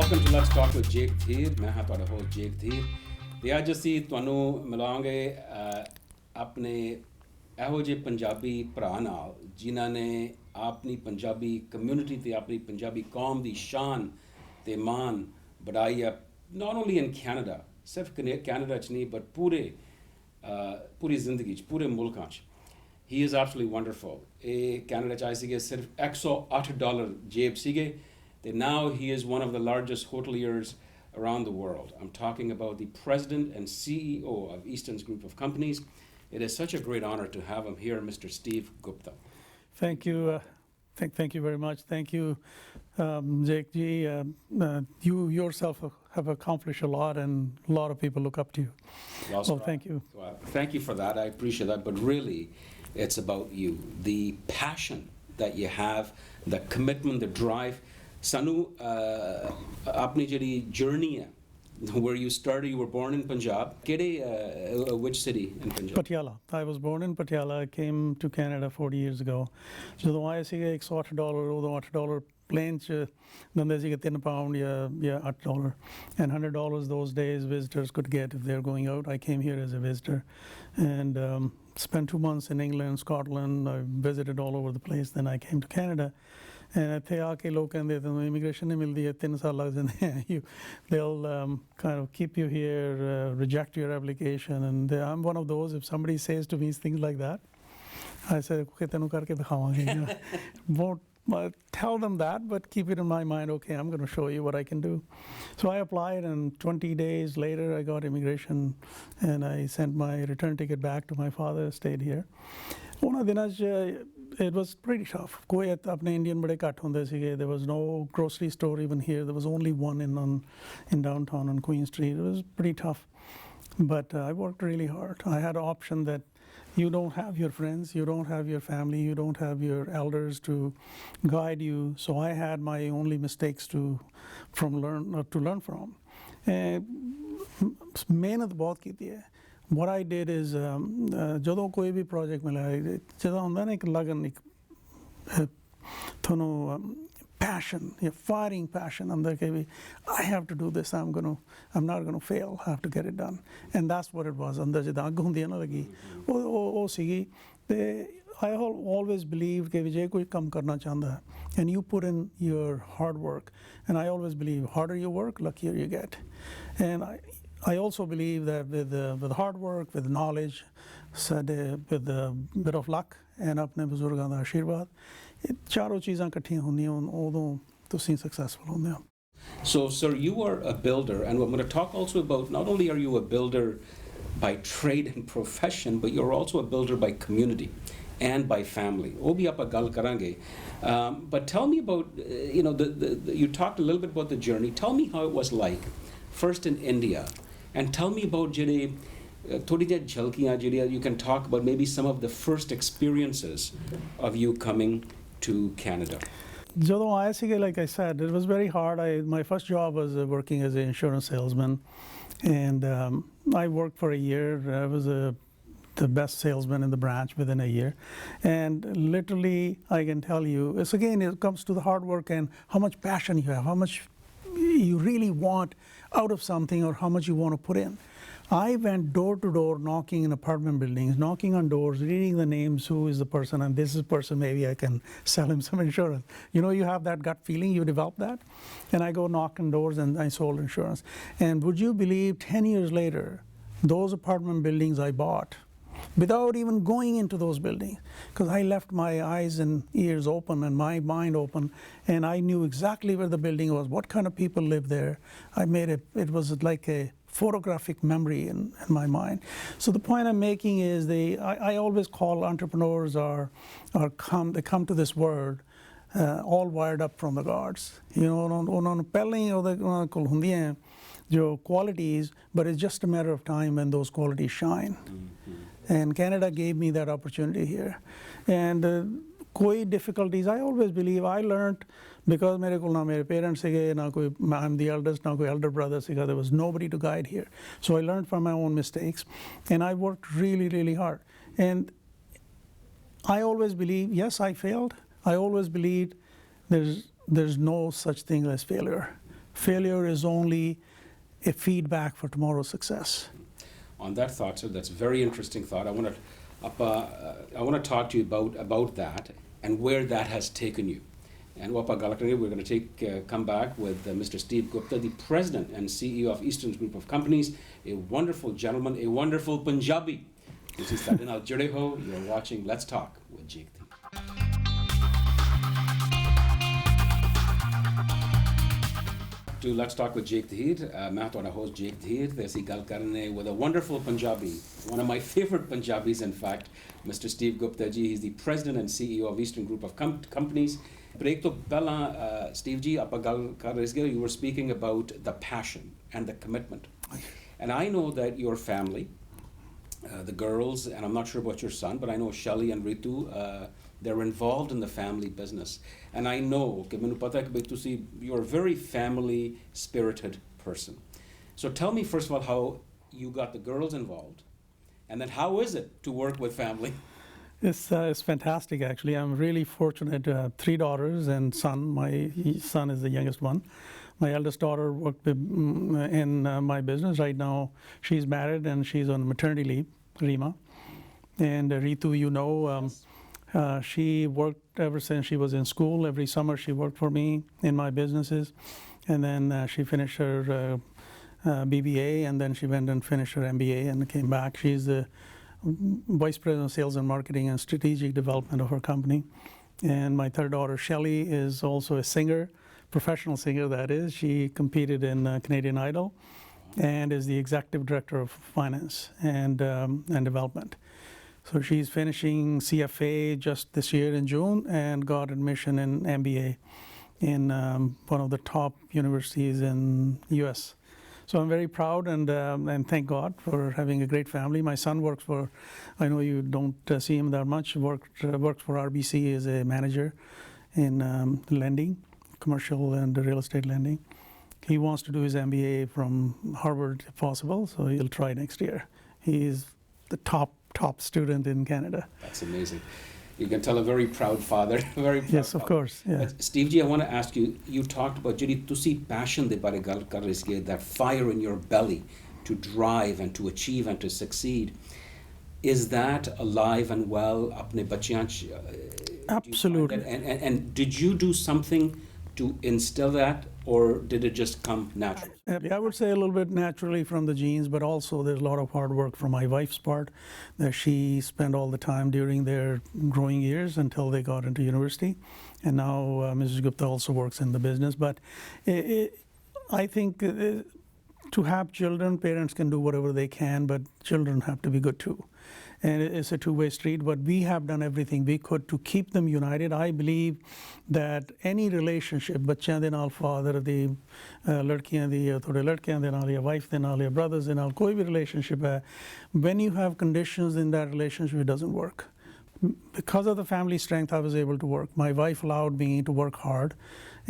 Welcome to Let's Talk with Jake Dheer. मैं हाँ ਤੁਹਾਡਾ host Jake Dheer ਤੇ ਅੱਜ ਅਸੀਂ ਤੁਹਾਨੂੰ ਮਿਲਾਂਗੇ ਆਪਣੇ ਇਹੋ ਜਿਹੇ ਪੰਜਾਬੀ ਭਰਾ ਨਾਲ ਜਿਨ੍ਹਾਂ ਨੇ ਆਪਣੀ ਪੰਜਾਬੀ ਕਮਿਊਨਿਟੀ ਤੇ ਆਪਣੀ ਪੰਜਾਬੀ ਕੌਮ ਦੀ ਸ਼ਾਨ ਤੇ ਮਾਣ ਵਧਾਈ ਹੈ not only in Canada ਸਿਰਫ ਕੈਨੇਡਾ 'ਚ ਨਹੀਂ but ਪੂਰੀ ਜ਼ਿੰਦਗੀ 'ਚ ਪੂਰੇ ਮੁਲਕਾਂ 'ਚ he is absolutely wonderful ਇਹ ਕੈਨੇਡਾ 'ਚ ਆਏ ਸੀਗੇ ਸਿਰਫ $108 ਜੇਬ ਸੀਗੇ that now he is one of the largest hoteliers around the world. I'm talking about the president and CEO of Easton's group of companies. It is such a great honor to have him here, Mr. Steve Gupta. Thank you. Thank you very much. Thank you, Jake G. You yourself have accomplished a lot, and a lot of people look up to you. Well, thank you. Well, thank you for that. I appreciate that. But really, it's about you. The passion that you have, the commitment, the drive. Sanu, apni jehdi journey hai where you started, you were born in Punjab. Which city in Punjab? Patiala. I was born in Patiala. I came to Canada 40 years ago. ਜਦੋਂ ਆਏ ਸੀਗੇ $108 ਉਦੋਂ $8 plane 'ਚ ਦਿੰਦੇ ਸੀਗੇ £3 ਜਾਂ $8 and $100 those days visitors could get if they're going out. I came here as a visitor and spent 2 months in England, Scotland. I visited all over the place. Then I came to Canada. And ਇੱਥੇ ਆ ਕੇ ਲੋਕ ਕਹਿੰਦੇ ਤੁਹਾਨੂੰ immigration ਨਹੀਂ ਮਿਲਦੀ ਹੈ 3 ਸਾਲ ਲੱਗ ਜਾਂਦੇ ਹੈ they'll kind of keep you here, reject your application, and I'm one of those. If somebody says to me things like that, I say okay ਤੈਨੂੰ ਕਰਕੇ ਦਿਖਾਵਾਂਗੇ. Won't tell them that, but keep it in my mind. Okay, I'm going to show you what I can do. So I applied, and 20 days later I got immigration, and I sent my return ticket back to my father. Stayed here. ਉਹਨਾਂ ਦਿਨਾਂ 'ਚ it was pretty tough. ਕੋਈ ਆਪਣੇ Indian ਬੜੇ ਘੱਟ ਹੁੰਦੇ ਸੀਗੇ. There was no grocery store even here. There was only one in downtown on Queen Street. It was pretty tough. But I worked really hard. I had an option that you don't have your friends, you don't have your family, you don't have your elders to guide you. So I had my only mistakes to learn from. ਮਿਹਨਤ ਬਹੁਤ ਕੀਤੀ ਹੈ. What I did is ਜਦੋਂ ਕੋਈ ਵੀ project ਮਿਲਿਆ ਜਦੋਂ ਹੁੰਦਾ ਨਾ ਇੱਕ ਲਗਨ ਇੱਕ ਤੁਹਾਨੂੰ passion, your fighting passion ਅੰਦਰ ਕਿ ਵੀ I have to do this, I'm not going to fail, I have to get it done. And that's what it was. ਅੰਦਰ ਜਿੱਦਾਂ ਅੱਗ ਹੁੰਦੀ ਹੈ ਨਾ ਲੱਗੀ ਉਹ ਸੀਗੀ ਤੇ I always believed ਕਿ ਜੇ ਕੋਈ ਕੰਮ ਕਰਨਾ ਚਾਹੁੰਦਾ and you put in your hard work, and I always believe harder you work, luckier you get. And I also believe that with hard work, with knowledge, with a bit of luck, and ਆਪਣੇ ਬਜ਼ੁਰਗਾਂ ਦਾ ਆਸ਼ੀਰਵਾਦ ਇਹ ਚਾਰੋਂ ਚੀਜ਼ਾਂ ਇਕੱਠੀਆਂ ਹੁੰਦੀਆਂ ਉਦੋਂ ਤੁਸੀਂ successful ਹੁੰਦੇ ਹੋ. So, sir, you are a builder, and I'm going to talk also about not only are you a builder by trade and profession, but you're also a builder by community and by family. ਉਹ ਵੀ ਆਪਾਂ ਗੱਲ ਕਰਾਂਗੇ. But tell me about, you talked a little bit about the journey. Tell me how it was like first in India. And tell me about thodi ਜਿਹੀ ਝਲਕੀਆਂ ਜਿਹੜੀਆਂ you can talk about maybe some of the first experiences of you coming to Canada. ਜਦੋਂ ਆਏ ਸੀਗੇ, like I said, it was very hard. My first job was working as an insurance salesman, and I worked for a year. I was the best salesman in the branch within a year, and literally I can tell you, it comes to the hard work and how much passion you have, how much you really want out of something, or how much you want to put in. I went door to door knocking in apartment buildings, knocking on doors, reading the names, who is the person, and this is the person, maybe I can sell him some insurance. You have that gut feeling, you develop that. And I go knock on doors and I sold insurance. And would you believe 10 years later, those apartment buildings I bought, without even going into those buildings, because I left my eyes and ears open and my mind open, and I knew exactly where the building was, what kind of people lived there. It was like a photographic memory in my mind. So the point I'm making is I always call entrepreneurs they come to this world all wired up from the gods. ਉਹਨਾਂ ਨੂੰ ਪਹਿਲਾਂ ਹੀ ਉਹਨਾਂ ਕੋਲ ਹੁੰਦੀਆਂ ਜੋ qualities, but it's just a matter of time when those qualities shine. And Canada gave me that opportunity here. And koi difficulties, I always believe I learned because mere kol na mere parents sige, na koi, I'm the eldest, na koi elder brother sige, there was nobody to guide here. So I learned from my own mistakes, and I worked really, really hard. And I always believe, yes, I failed. I always believed there's no such thing as failure. Failure is only a feedback for tomorrow's success. On that thought, sir, that's a very interesting thought. I want to talk to you about that and where that has taken you. And we're going to come back with Mr. Steve Gupta, the president and CEO of Eastern Group of Companies, a wonderful gentleman, a wonderful Punjabi. This is Sadinal Judeho. You're watching Let's Talk with Jake Dheer. To Let's Talk with Jake Dheer. मैं ਤੁਹਾਡਾ host Jake Dheer ਤੇ ਅਸੀਂ ਗੱਲ ਕਰ ਰਹੇ with a wonderful Punjabi, one of my favorite Punjabis in fact, Mr. Steve Gupta ji. He's the president and CEO of Eastern Group of Companies. Break to ਪਹਿਲਾਂ Steve ji ਆਪਾਂ ਗੱਲ ਕਰ ਰਹੇ ਸੀ, you were speaking about the passion and the commitment. And I know that your family, the girls, and I'm not sure about your son, but I know Shelly and Ritu, they're involved in the family business. And I know कि ਮੈਨੂੰ ਪਤਾ ਹੈ ਕਿ you're a very family spirited person. So tell me first of all how you got the girls involved, and then how is it to work with family? It's fantastic, actually. I'm really fortunate to have 3 daughters and son. My son is the youngest one. My eldest daughter worked in my business. Right now, she's married and she's on maternity leave, Rima. And Ritu, you know, she worked ever since she was in school. Every summer she worked for me in my businesses. And then she finished her BBA, and then she went and finished her MBA and came back. She's the Vice President of Sales and Marketing and Strategic Development of her company. And my third daughter, Shelly, is also a singer, professional singer that is. She competed in Canadian Idol and is the Executive Director of Finance and Development. So she's finishing CFA just this year in June and got admission in MBA in one of the top universities in US. So I'm very proud and thank God for having a great family. My son works for, I know you don't see him that much, works for RBC as a manager in lending, commercial and real estate lending. He wants to do his MBA from Harvard if possible, so he'll try next year. He's the top student in Canada. That's amazing. You can tell a very proud father. Very proud yes, of father. course. Yeah. Steve ji, I want to ask you, you talked about ਜਿਹੜੀ ਤੁਸੀਂ passion ਦੇ ਬਾਰੇ ਗੱਲ ਕਰ ਰਹੇ ਸੀ, that fire in your belly to drive and to achieve and to succeed. Is that alive and well ਆਪਣੇ ਬੱਚਿਆਂ 'ਚ? Absolutely. And did you do something to instill that, or did it just come naturally? I would say a little bit naturally from the genes, but also there's a lot of hard work from my wife's part that she spent all the time during their growing years until they got into university. And now Mrs. Gupta also works in the business. But I think to have children, parents can do whatever they can, but children have to be good too. And it's a two-way street, but we have done everything we could to keep them united. I believe that any relationship, ਬੱਚਿਆਂ ਦੇ ਨਾਲ father ਦੀ, ਲੜਕੀਆਂ ਦੀ, ਤੁਹਾਡੇ ਲੜਕਿਆਂ ਦੇ ਨਾਲ, ਜਾਂ wife ਦੇ ਨਾਲ, ਜਾਂ brothers ਦੇ ਨਾਲ, ਕੋਈ ਵੀ relationship ਹੈ, when you have conditions in that relationship, it doesn't work. Because of the family strength, I was able to work. My wife allowed me to work hard.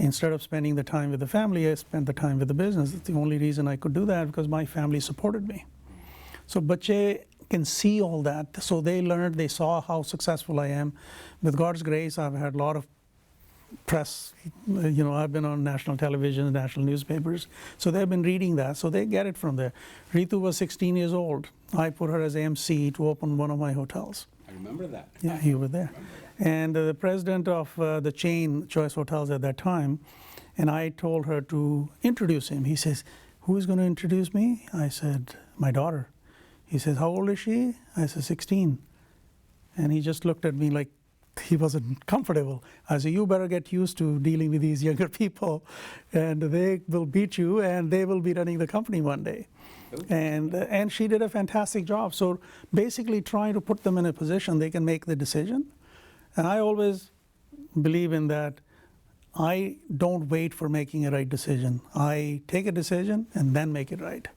Instead of spending the time with the family, I spent the time with the business. That's the only reason I could do that, because my family supported me. So ਬੱਚੇ can see all that. So they learned, they saw how successful I am. With God's grace, I've had a lot of press. You know, I've been on national television, national newspapers. So they've been reading that. So they get it from there. Ritu was 16 years old. I put her as MC to open one of my hotels. I remember that. Yeah, you were there. And the president of the chain, Choice Hotels at that time, and I told her to introduce him. He says, who is going to introduce me? I said, my daughter. He says, how old is she? I said, 16. And he just looked at me like he wasn't comfortable. I said, you better get used to dealing with these younger people, and they will beat you, and they will be running the company one day. And she did a fantastic job. So basically trying to put them in a position they can make the decision. And I always believe in that. I don't wait for making a right decision. I take a decision and then make it right.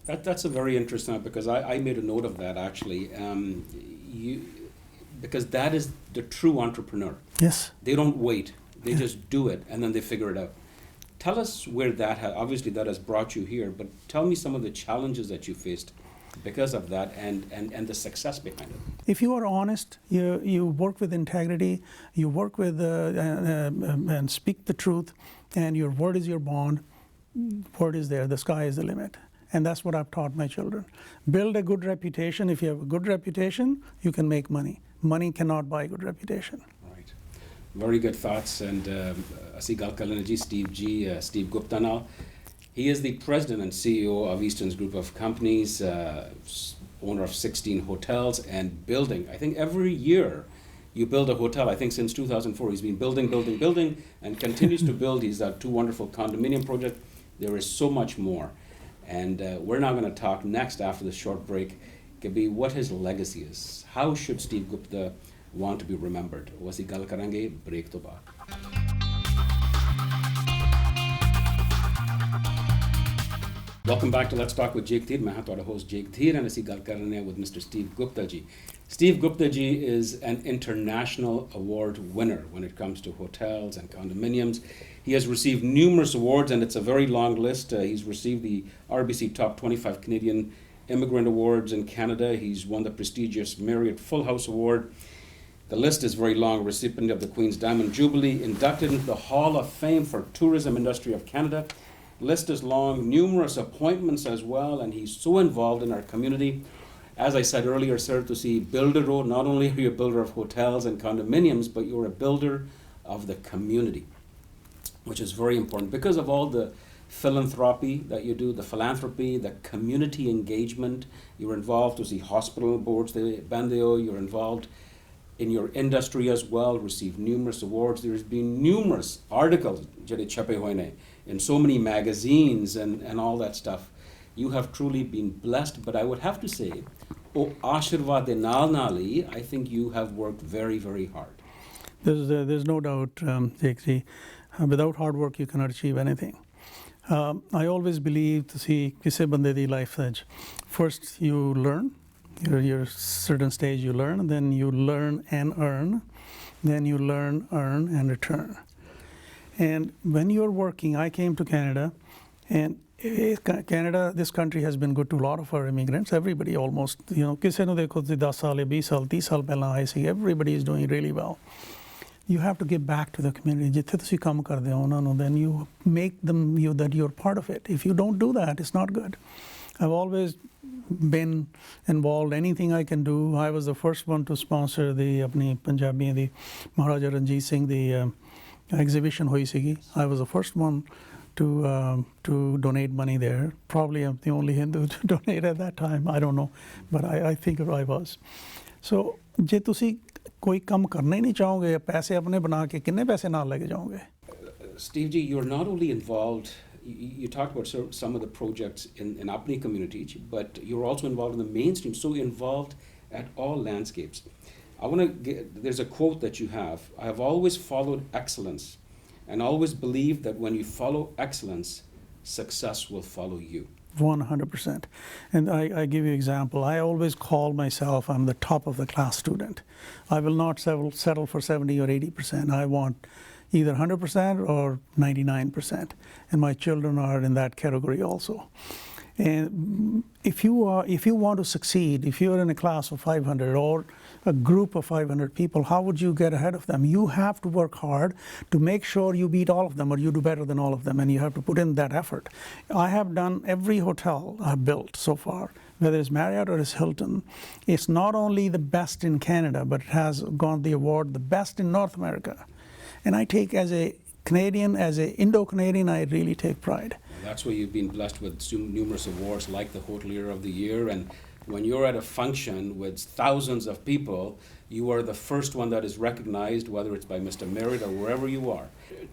That's a very interesting, because I made a note of that actually. Because that is the true entrepreneur. Yes. They don't wait. They just do it, and then they figure it out. Tell us where that obviously that has brought you here, but tell me some of the challenges that you faced because of that and the success behind it? If you are honest, you work with integrity, you work with and speak the truth, and your word is your bond. Word is there. The sky is the limit. And that's what I've taught my children. Build a good reputation. If you have a good reputation, you can make money. Money cannot buy good reputation. Right. Very good thoughts. And ਅਸੀਂ ਗੱਲ ਕਰ ਲੈਣਾ ਜੀ Steve Gupta ਨਾਲ. He is the president and CEO of Eastern's group of companies, owner of 16 hotels and building. I think every year you build a hotel. I think since 2004 he's been building and continues to build. He's got 2 wonderful condominium projects. There is so much more. And we're now going to talk next after the short break, Kabi, what his legacy is. How should Steve Gupta want to be remembered? Wasi gal karange break to baad. Welcome back to Let's Talk with Jake Dheer. मैं हाँ तुम्हारा host Jake Dheer and ਅਸੀਂ ਗੱਲ ਕਰ ਰਹੇ ਹਾਂ with Mr. Steve Gupta ji. Steve Gupta ji is an international award winner when it comes to hotels and condominiums. He has received numerous awards, and it's a very long list. He's received the RBC Top 25 Canadian Immigrant Awards in Canada. He's won the prestigious Marriott Full House Award. The list is very long. Recipient of the Queen's Diamond Jubilee, inducted into the Hall of Fame for Tourism Industry of Canada. List is long, numerous appointments as well, and he's so involved in our community. As I said earlier, sir, to see builder, not only are you a builder of hotels and condominiums, but you're a builder of the community, which is very important because of all the philanthropy that you do, the philanthropy, the community engagement. You're involved to see hospital boards, the Bandeo, you're involved in your industry as well, received numerous awards. There's been numerous articles in so many magazines and all that stuff. You have truly been blessed, but I would have to say, Ashirwad de Naal Nali, I think you have worked very, very hard. There's no doubt, Jake. Without hard work, you cannot achieve anything. I always believe to see kise bande di life edge. First, you learn. Your certain stage you learn, and then you learn and earn, then you learn, earn, and return. And when you're working, I came to Canada, and Canada, this country has been good to a lot of our immigrants. Everybody almost, kise nu dekho 10 saal, 20 saal, 30 saal pehlan aaye si, everybody is doing really well. You have to give back to the community. Jithe tusi kam karde ho unna nu, then you make them that you're part of it. If you don't do that, it's not good. I've always been involved, anything I can do. I was the first one to sponsor the apni Punjabi, the Maharaja Ranjit Singh, the exhibition hoyi sigi. I was the first one to donate money there. Probably I'm the only Hindu to donate at that time. I don't know, but I think I was. So, je tusi koi kam karna hi nahi chahoge, paise apne bana ke kinne paise naal lege jaoge? Steve ji, you're not only involved, you talked about some of the projects in Apni community, but you're also involved in the mainstream, so involved at all landscapes. There's a quote that you have, I have always followed excellence and always believed that when you follow excellence, success will follow you. 100%. And I give you an example. I always call myself, I'm the top of the class student. I will not settle for 70 or 80%. I want either 100% or 99%. And my children are in that category also. And if you want to succeed, if you're in a class of 500 or a group of 500 people, how would you get ahead of them? You have to work hard to make sure you beat all of them or you do better than all of them, and you have to put in that effort. I have done every hotel I've built so far, whether it's Marriott or it's Hilton. It's not only the best in Canada, but it has gone the award the best in North America. And I take, as a Canadian, as an Indo-Canadian, I really take pride. That's why you've been blessed with numerous awards like the Hotelier of the Year. And when you're at a function with thousands of people, you are the first one that is recognized, whether it's by Mr. Merritt or wherever you are.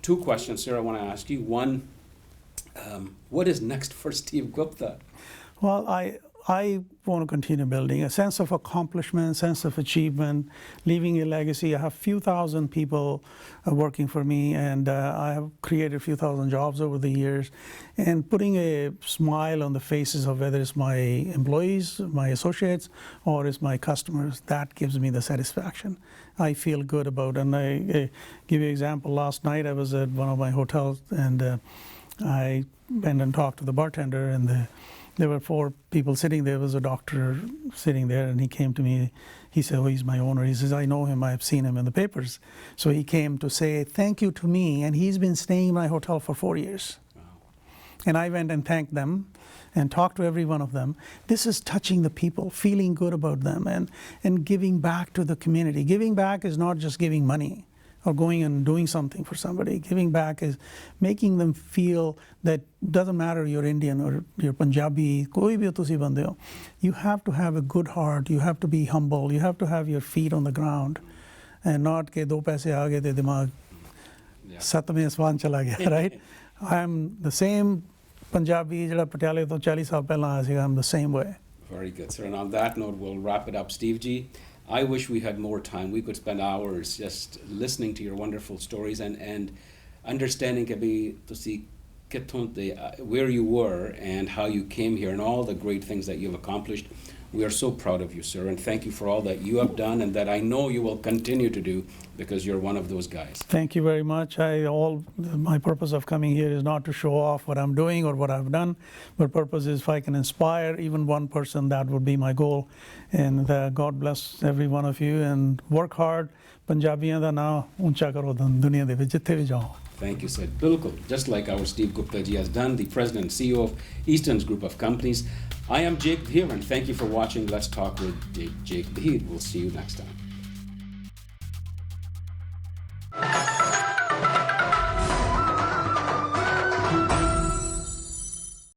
2 questions, sir, I want to ask you. One, what is next for Steve Gupta? Well, I want to continue building a sense of accomplishment, sense of achievement, leaving a legacy. I have a few thousand people working for me, and I have created a few thousand jobs over the years. And putting a smile on the faces of whether it's my employees, my associates, or it's my customers, that gives me the satisfaction. I feel good about it. And I give you an example. Last night I was at one of my hotels, and I went and talked to the bartender, and there were 4 people sitting there. There was a doctor sitting there, and he came to me. He said, oh, he's my owner. He says, I know him. I've seen him in the papers. So he came to say thank you to me, and he's been staying in my hotel for 4 years. Wow. And I went and thanked them and talked to every one of them. This is touching the people, feeling good about them, and giving back to the community. Giving back is not just giving money or going and doing something for somebody. Giving back is making them feel that doesn't matter you're Indian or you're Punjabi, koi bhi ho tusi bande ho. You have to have a good heart. You have to be humble. You have to have your feet on the ground, and not ke do paise aa gaye te dimag satveं asmaan chala gaya, right? I'm the same Punjabi jehड़ा ਪਟਿਆਲੇ ਤੋਂ 40 ਸਾਲ ਪਹਿਲਾਂ ਆਇਆ ਸੀਗਾ. I'm the same way. Very good, sir. And on that note, we'll wrap it up. Steve G, I wish we had more time. We could spend hours just listening to your wonderful stories and understanding where you were and how you came here and all the great things that you've accomplished. We are so proud of you, sir, and thank you for all that you have done and that I know you will continue to do because you're one of those guys. Thank you very much. My purpose of coming here is not to show off what I'm doing or what I've done, but purpose is if I can inspire even one person, that would be my goal. And God bless every one of you, and work hard. Punjabiyan da naam uncha karo duniya de vich jitthe bhi jao. Thank you, sir. Bilkul, just like our Steve Gupta ji has done, the president and CEO of Eastern's Group of Companies. I am Jake Dheer, and thank you for watching Let's Talk with Jake Dheer. We'll see you next time.